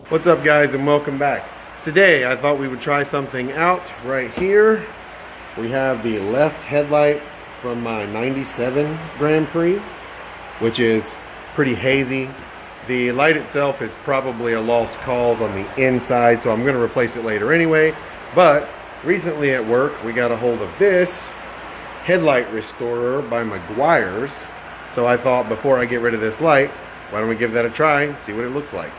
What's up, guys, and welcome back. Today I thought we would try something out right here. We have the left headlight from my 97 Grand Prix, which is pretty hazy. The light itself is probably a lost cause on the inside, so I'm going to replace it later anyway. But recently at work we got a hold of this headlight restorer by Meguires. So I thought, before I get rid of this light, why don't we give that a try and see what it looks like.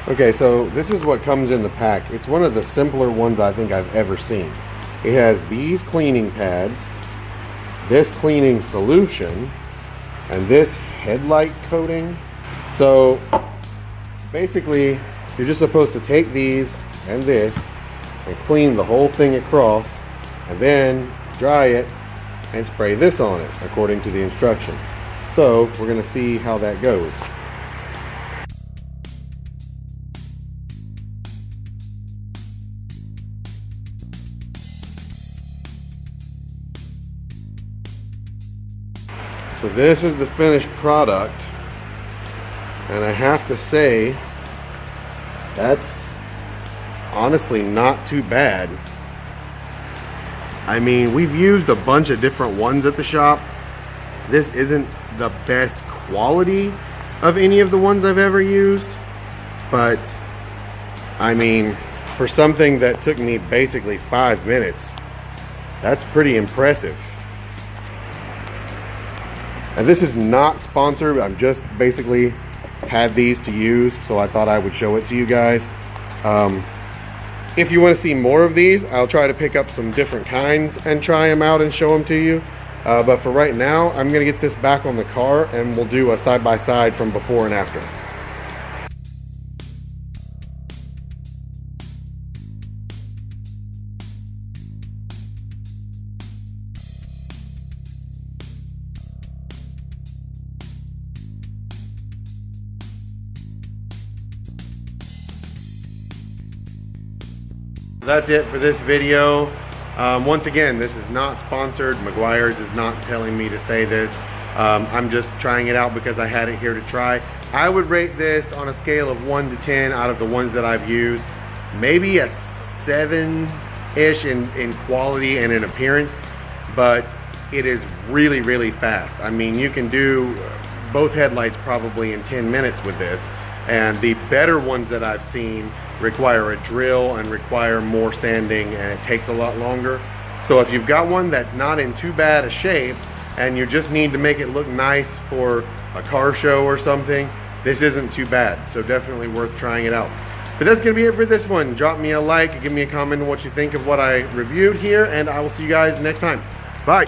Okay, so this is what comes in the pack. It's one of the simpler ones I think I've ever seen. It has these cleaning pads, this cleaning solution, and this headlight coating. So basically, you're just supposed to take these and this and clean the whole thing across, and then dry it and spray this on it according to the instructions. So we're going to see how that goes. So this is the finished product, and I have to say that's honestly not too bad. I mean, we've used a bunch of different ones at the shop. This isn't the best quality of any of the ones I've ever used, but I mean, for something that took me basically 5 minutes, that's pretty impressive. And this is not sponsored. I'm just basically had these to use, so I thought I would show it to you guys. If you want to see more of these, I'll try to pick up some different kinds and try them out and show them to you. But for right now, I'm going to get this back on the car and we'll do a side-by-side from before and after. That's it for this video. Once again, this is not sponsored. Meguires is not telling me to say this. I'm just trying it out because I had it here to try. I would rate this on a scale of 1 to 10 out of the ones that I've used. Maybe a 7-ish in quality and in appearance, but it is really, really fast. I mean, you can do both headlights probably in 10 minutes with this. And the better ones that I've seen require a drill and require more sanding, and it takes a lot longer. So if you've got one that's not in too bad a shape and you just need to make it look nice for a car show or something, this isn't too bad. So definitely worth trying it out. But that's gonna be it for this one. Drop me a like, give me a comment on what you think of what I reviewed here, and I will see you guys next time. Bye.